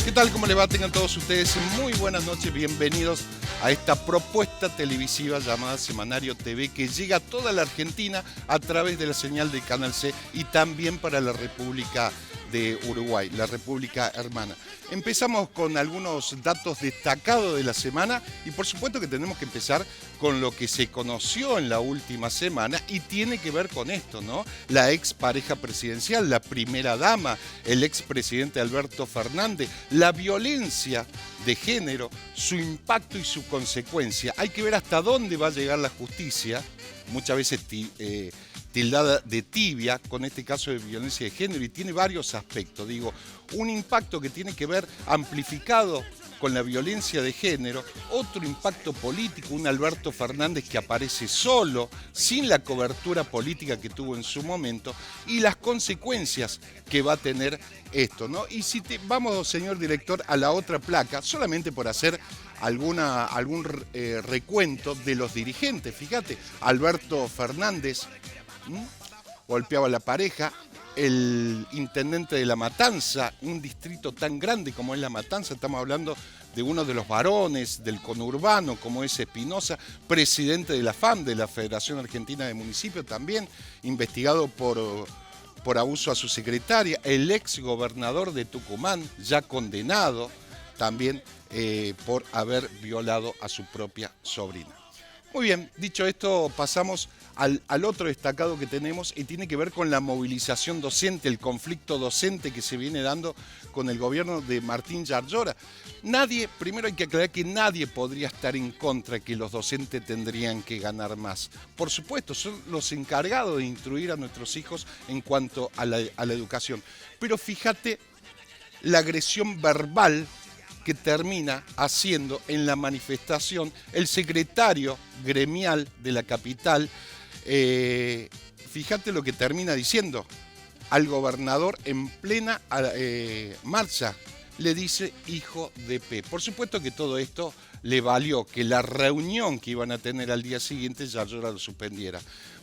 ¿Qué tal? ¿Cómo le va? Tengan todos ustedes muy buenas noches. Bienvenidos a esta propuesta televisiva llamada Semanario TV, que llega a toda la Argentina a través de la señal de Canal C y también para la República de Uruguay, la República Hermana. Empezamos con algunos datos destacados de la semana y por supuesto que tenemos que empezar con lo que se conoció en la última semana y tiene que ver con esto, ¿no? La ex pareja presidencial, la primera dama, el expresidente Alberto Fernández, la violencia de género, su impacto y su consecuencia. Hay que ver hasta dónde va a llegar la justicia, muchas veces tildada de tibia con este caso de violencia de género, y tiene varios aspectos. Digo, un impacto que tiene que ver amplificado con la violencia de género, otro impacto político, un Alberto Fernández que aparece solo, sin la cobertura política que tuvo en su momento, y las consecuencias que va a tener esto, ¿no? Y si vamos, señor director, a la otra placa, solamente por hacer algún recuento de los dirigentes. Fíjate, Alberto Fernández golpeaba a la pareja, el intendente de La Matanza, un distrito tan grande como es La Matanza, estamos hablando de uno de los varones del conurbano como es Espinosa, presidente de la FAM, de la Federación Argentina de Municipios, también investigado por abuso a su secretaria, el ex gobernador de Tucumán, ya condenado también por haber violado a su propia sobrina. Muy bien, dicho esto, pasamos al otro destacado que tenemos y tiene que ver con la movilización docente, el conflicto docente que se viene dando con el gobierno de Martín Yarlora. Primero hay que aclarar que nadie podría estar en contra que los docentes tendrían que ganar más. Por supuesto, son los encargados de instruir a nuestros hijos en cuanto a la educación. Pero fíjate la agresión verbal que termina haciendo en la manifestación el secretario gremial de la capital. Fíjate lo que termina diciendo al gobernador en plena marcha. Le dice hijo de P. Por supuesto que todo esto le valió que la reunión que iban a tener al día siguiente Yarlora lo suspendiera.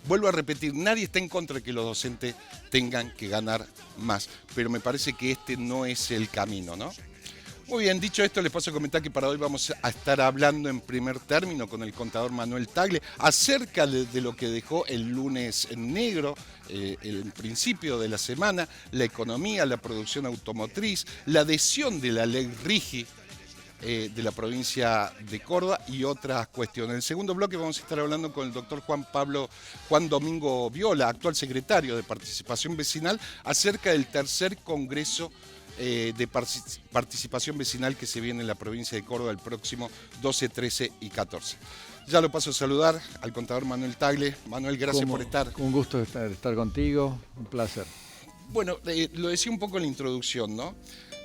Vuelvo a repetir, nadie está en contra de que los docentes tengan que ganar más, pero me parece que este no es el camino, ¿no? Muy bien, dicho esto, les paso a comentar que para hoy vamos a estar hablando en primer término con el contador Manuel Tagle acerca de lo que dejó el lunes negro, el principio de la semana, la economía, la producción automotriz, la adhesión de la ley RIGI de la provincia de Córdoba y otras cuestiones. En el segundo bloque vamos a estar hablando con el doctor Juan Domingo Viola, actual secretario de Participación Vecinal, acerca del tercer congreso de participación vecinal que se viene en la provincia de Córdoba el próximo 12, 13 y 14. Ya lo paso a saludar al contador Manuel Tagle. Manuel, gracias por estar. Un gusto estar contigo, un placer. Bueno, lo decía un poco en la introducción, ¿no?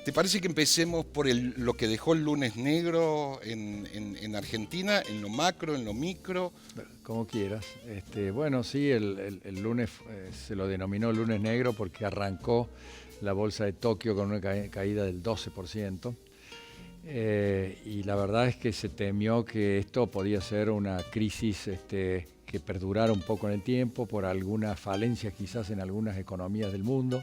¿Te parece que empecemos por lo que dejó el lunes negro en Argentina, en lo macro, en lo micro? Como quieras. Bueno, sí, el lunes se lo denominó lunes negro porque arrancó la bolsa de Tokio con una caída del 12%. Y la verdad es que se temió que esto podía ser una crisis que perdurara un poco en el tiempo por algunas falencias quizás en algunas economías del mundo.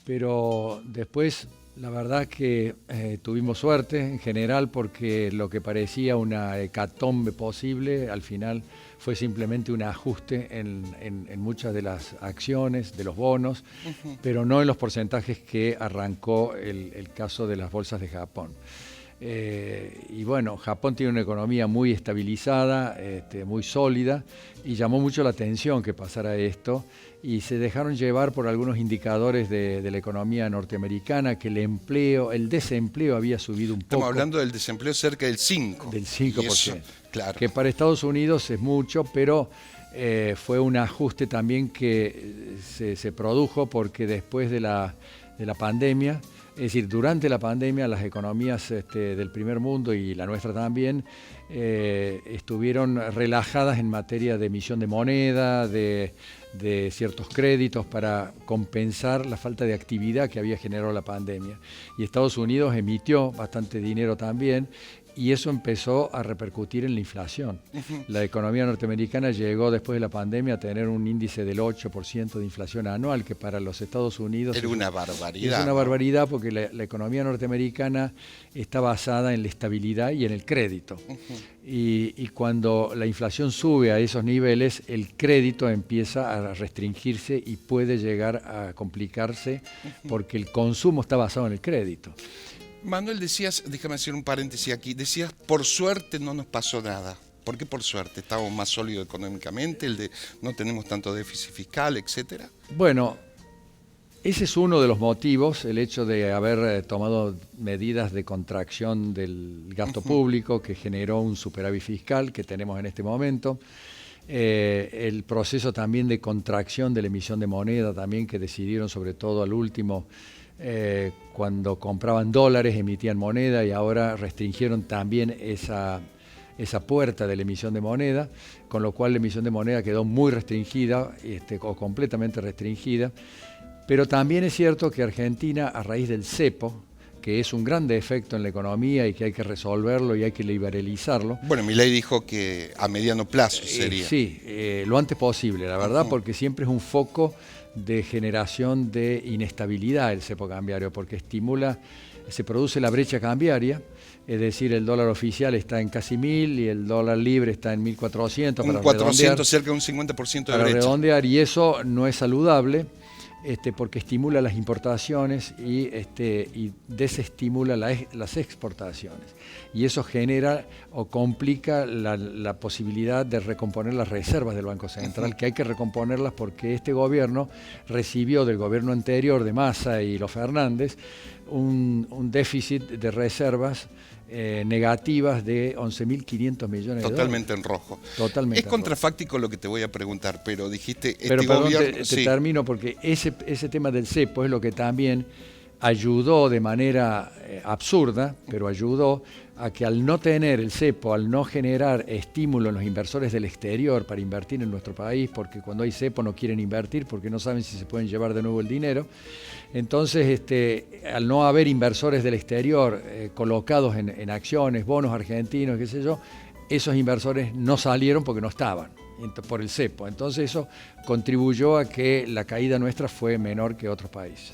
Pero después la verdad que tuvimos suerte en general porque lo que parecía una hecatombe posible al final fue simplemente un ajuste en muchas de las acciones, de los bonos, pero no en los porcentajes que arrancó el caso de las bolsas de Japón. Y bueno, Japón tiene una economía muy estabilizada, muy sólida, y llamó mucho la atención que pasara esto, y se dejaron llevar por algunos indicadores de la economía norteamericana, que el desempleo había subido un poco. Estamos hablando del desempleo cerca del 5%. Del 5%. Eso, claro. Que para Estados Unidos es mucho, pero fue un ajuste también que se produjo porque después de de la pandemia. Es decir, durante la pandemia las economías del primer mundo y la nuestra también estuvieron relajadas en materia de emisión de moneda, de ciertos créditos para compensar la falta de actividad que había generado la pandemia. Y Estados Unidos emitió bastante dinero también, y eso empezó a repercutir en la inflación. La economía norteamericana llegó después de la pandemia a tener un índice del 8% de inflación anual, que para los Estados Unidos era una barbaridad. Es una barbaridad porque la economía norteamericana está basada en la estabilidad y en el crédito. Y cuando la inflación sube a esos niveles, el crédito empieza a restringirse y puede llegar a complicarse porque el consumo está basado en el crédito. Manuel, decías, déjame hacer un paréntesis aquí, decías, por suerte no nos pasó nada. ¿Por qué por suerte? ¿Estamos más sólidos económicamente? ¿No tenemos tanto déficit fiscal, etcétera? Bueno, ese es uno de los motivos, el hecho de haber tomado medidas de contracción del gasto público que generó un superávit fiscal que tenemos en este momento. El proceso también de contracción de la emisión de moneda también que decidieron sobre todo al último cuando compraban dólares, emitían moneda y ahora restringieron también esa puerta de la emisión de moneda, con lo cual la emisión de moneda quedó muy restringida o completamente restringida. Pero también es cierto que Argentina, a raíz del cepo, que es un gran defecto en la economía y que hay que resolverlo y hay que liberalizarlo. Bueno, Milei dijo que a mediano plazo sería. Sí, lo antes posible, la verdad, porque siempre es un foco de generación de inestabilidad el cepo cambiario, porque se produce la brecha cambiaria, es decir, el dólar oficial está en casi 1.000 y el dólar libre está en 1.400 para 400, cerca de un 50% de para brecha. Redondear, y eso no es saludable. Porque estimula las importaciones y desestimula las exportaciones. Y eso genera o complica la posibilidad de recomponer las reservas del Banco Central, que hay que recomponerlas porque este gobierno recibió del gobierno anterior de Massa y los Fernández un déficit de reservas negativas de 11.500 millones de dólares. Totalmente en rojo. Totalmente es contrafáctico lo que te voy a preguntar, pero dijiste... Pero perdón, te termino porque ese tema del cepo es lo que también ayudó de manera absurda, pero ayudó a que al no tener el cepo, al no generar estímulo en los inversores del exterior para invertir en nuestro país, porque cuando hay cepo no quieren invertir porque no saben si se pueden llevar de nuevo el dinero. Entonces, al no haber inversores del exterior colocados en acciones, bonos argentinos, qué sé yo, esos inversores no salieron porque no estaban por el cepo. Entonces eso contribuyó a que la caída nuestra fue menor que otros países.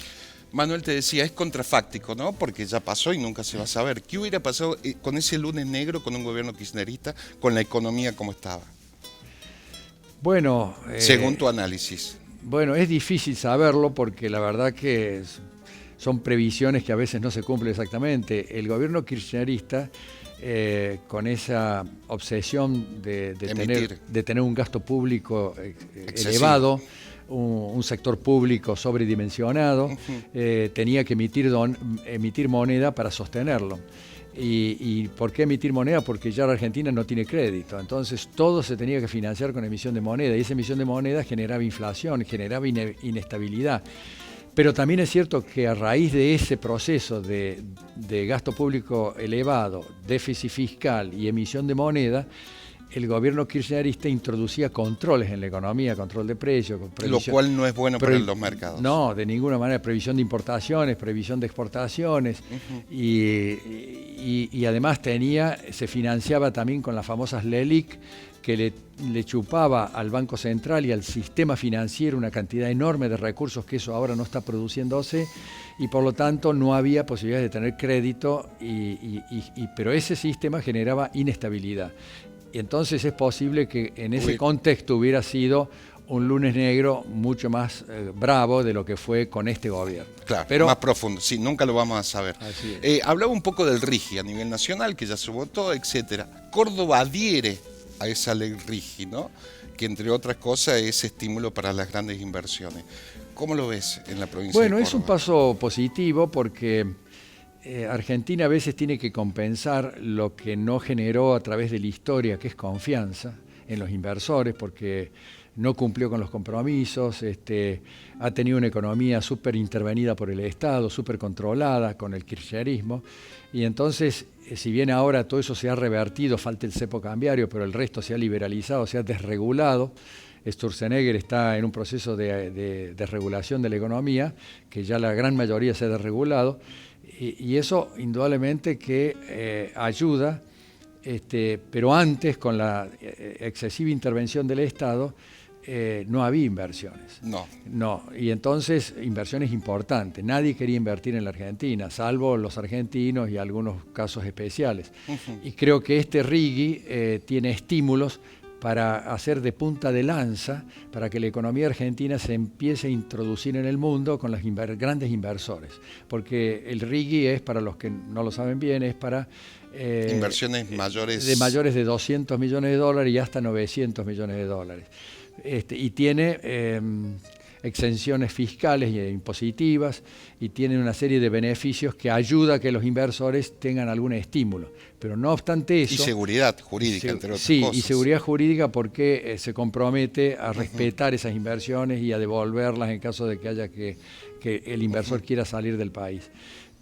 Manuel, te decía, es contrafáctico, ¿no? Porque ya pasó y nunca se va a saber. ¿Qué hubiera pasado con ese lunes negro, con un gobierno kirchnerista, con la economía como estaba? Bueno... según tu análisis. Bueno, es difícil saberlo porque la verdad que son previsiones que a veces no se cumplen exactamente. El gobierno kirchnerista, con esa obsesión de tener un gasto público elevado, un sector público sobredimensionado, tenía que emitir moneda para sostenerlo. ¿Y por qué emitir moneda? Porque ya la Argentina no tiene crédito, entonces todo se tenía que financiar con emisión de moneda y esa emisión de moneda generaba inflación, generaba inestabilidad. Pero también es cierto que a raíz de ese proceso de gasto público elevado, déficit fiscal y emisión de moneda, el gobierno kirchnerista introducía controles en la economía, control de precios. Lo cual no es bueno para los mercados. No, de ninguna manera. Previsión de importaciones, previsión de exportaciones. Y además se financiaba también con las famosas LELIQ, que le chupaba al Banco Central y al sistema financiero una cantidad enorme de recursos que eso ahora no está produciéndose y por lo tanto no había posibilidad de tener crédito, pero ese sistema generaba inestabilidad. Y entonces es posible que en ese contexto hubiera sido un lunes negro mucho más bravo de lo que fue con este gobierno. Claro, pero más profundo, sí, nunca lo vamos a saber. Hablaba un poco del RIGI a nivel nacional, que ya se votó, etcétera. Córdoba adhiere a esa ley RIGI, ¿no? Que entre otras cosas es estímulo para las grandes inversiones. ¿Cómo lo ves en la provincia de Córdoba? Bueno, es un paso positivo porque Argentina a veces tiene que compensar lo que no generó a través de la historia, que es confianza en los inversores, porque no cumplió con los compromisos, ha tenido una economía súper intervenida por el Estado, súper controlada con el kirchnerismo, y entonces, si bien ahora todo eso se ha revertido, falta el cepo cambiario, pero el resto se ha liberalizado, se ha desregulado. Sturzenegger está en un proceso de desregulación de la economía, que ya la gran mayoría se ha desregulado, y eso indudablemente que ayuda, pero antes, con la excesiva intervención del Estado, no había inversiones. No, y entonces inversiones importantes. Nadie quería invertir en la Argentina, salvo los argentinos y algunos casos especiales. Y creo que este RIGI tiene estímulos para hacer de punta de lanza, para que la economía argentina se empiece a introducir en el mundo con los grandes inversores. Porque el RIGI es, para los que no lo saben bien, es para inversiones mayores de 200 millones de dólares y hasta 900 millones de dólares. Y tiene exenciones fiscales e impositivas, y tiene una serie de beneficios que ayuda a que los inversores tengan algún estímulo. Pero no obstante eso... Y seguridad jurídica, entre otras cosas. Sí, y seguridad jurídica, porque se compromete a respetar esas inversiones y a devolverlas en caso de que haya que el inversor quiera salir del país.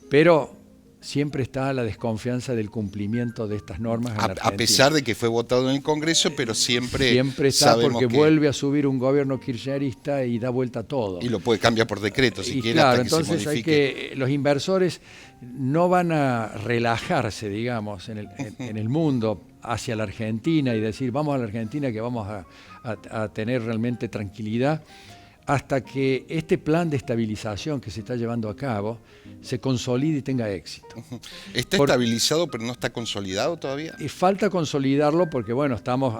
Pero siempre está la desconfianza del cumplimiento de estas normas en Argentina. A pesar de que fue votado en el Congreso, pero siempre está, porque vuelve a subir un gobierno kirchnerista y da vuelta a todo. Y lo puede cambiar por decreto, si quiere, claro, hasta que entonces se modifique. los inversores no van a relajarse, digamos, en el mundo hacia la Argentina y decir, vamos a la Argentina que vamos a tener realmente tranquilidad, hasta que este plan de estabilización que se está llevando a cabo se consolide y tenga éxito. ¿Está estabilizado pero no está consolidado todavía? Y falta consolidarlo porque, bueno, estamos...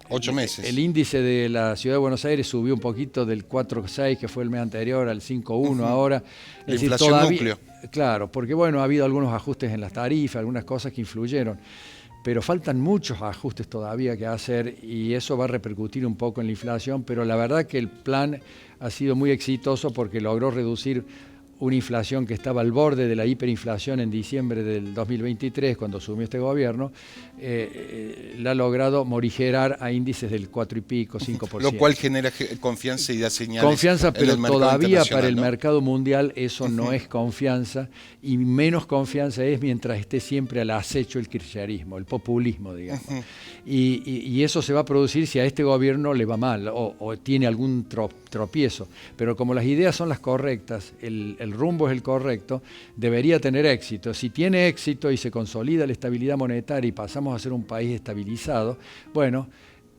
8 meses. El índice de la Ciudad de Buenos Aires subió un poquito del 4,6 que fue el mes anterior al 5,1 ahora. La inflación núcleo. Claro, porque, bueno, ha habido algunos ajustes en las tarifas, algunas cosas que influyeron. Pero faltan muchos ajustes todavía que hacer y eso va a repercutir un poco en la inflación, pero la verdad que el plan ha sido muy exitoso porque logró reducir una inflación que estaba al borde de la hiperinflación en diciembre del 2023, cuando asumió este gobierno, la ha logrado morigerar a índices del 4 y pico, 5%. Lo cual genera confianza y da señales. Confianza, pero todavía para el ¿no? mercado mundial eso no es confianza, y menos confianza es mientras esté siempre al acecho el kirchnerismo, el populismo, digamos. Y eso se va a producir si a este gobierno le va mal o tiene algún tropiezo. Pero como las ideas son las correctas, el rumbo es el correcto, debería tener éxito. Si tiene éxito y se consolida la estabilidad monetaria y pasamos a ser un país estabilizado, bueno,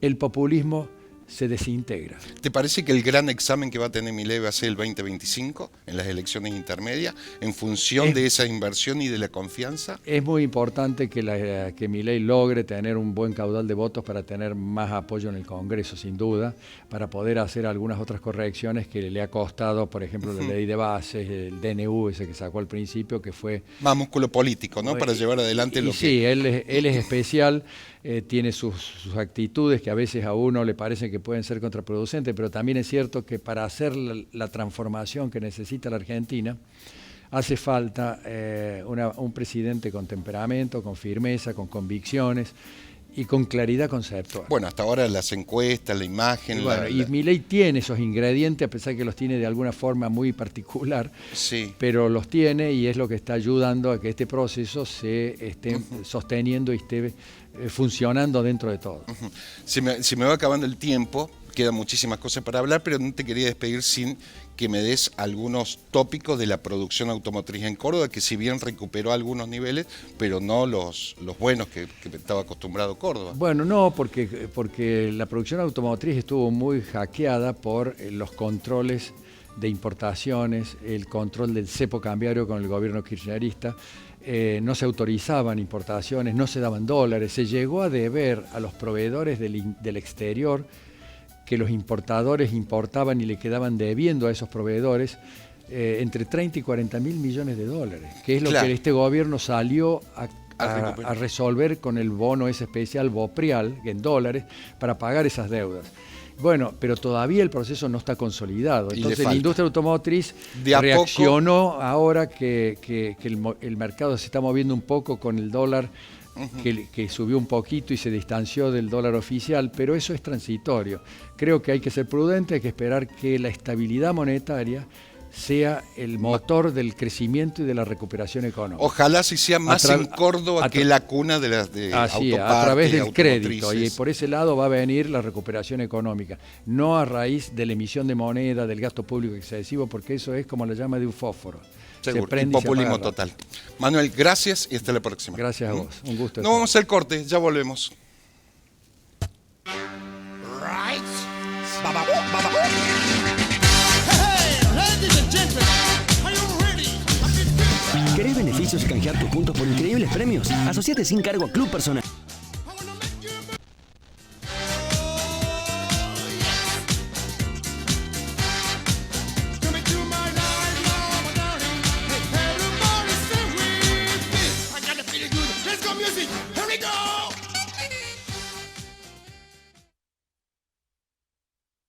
el populismo se desintegra. ¿Te parece que el gran examen que va a tener Milei va a ser el 2025 en las elecciones intermedias en función de esa inversión y de la confianza? Es muy importante que Milei logre tener un buen caudal de votos para tener más apoyo en el Congreso, sin duda, para poder hacer algunas otras correcciones que le ha costado, por ejemplo, la ley de bases, el DNU ese que sacó al principio, que fue... Más músculo político, ¿no? Para llevar adelante lo que... Sí, él es especial, tiene sus actitudes que a veces a uno le parece que pueden ser contraproducentes, pero también es cierto que para hacer la transformación que necesita la Argentina hace falta un presidente con temperamento, con firmeza, con convicciones y con claridad conceptual. Bueno, hasta ahora las encuestas, la imagen... Y Milei tiene esos ingredientes, a pesar que los tiene de alguna forma muy particular, sí, pero los tiene y es lo que está ayudando a que este proceso se esté sosteniendo y esté funcionando dentro de todo. Se me va acabando el tiempo, quedan muchísimas cosas para hablar, pero no te quería despedir sin que me des algunos tópicos de la producción automotriz en Córdoba, que si bien recuperó algunos niveles, pero no los buenos que estaba acostumbrado Córdoba. Bueno, no, porque la producción automotriz estuvo muy hackeada por los controles de importaciones, el control del cepo cambiario con el gobierno kirchnerista. No se autorizaban importaciones, no se daban dólares, se llegó a deber a los proveedores del exterior, que los importadores importaban y le quedaban debiendo a esos proveedores entre 30 y 40 mil millones de dólares, que es lo que este gobierno salió a resolver con el bono ese especial BOPRIAL en dólares para pagar esas deudas. Bueno, pero todavía el proceso no está consolidado. Entonces la industria automotriz reaccionó ahora que el mercado se está moviendo un poco con el dólar que subió un poquito y se distanció del dólar oficial, pero eso es transitorio. Creo que hay que ser prudente, hay que esperar que la estabilidad monetaria sea el motor del crecimiento y de la recuperación económica. Ojalá si sea más en Córdoba que la cuna de las autopartes, a través del crédito, y por ese lado va a venir la recuperación económica, no a raíz de la emisión de moneda, del gasto público excesivo, porque eso es como la llama de un fósforo. Seguro, y populismo total. Manuel, gracias y hasta la próxima. Gracias a vos, un gusto. Nos vamos al corte, ya volvemos. ¿Querés beneficios y canjear tus puntos por increíbles premios? Asociate sin cargo a Club Personal.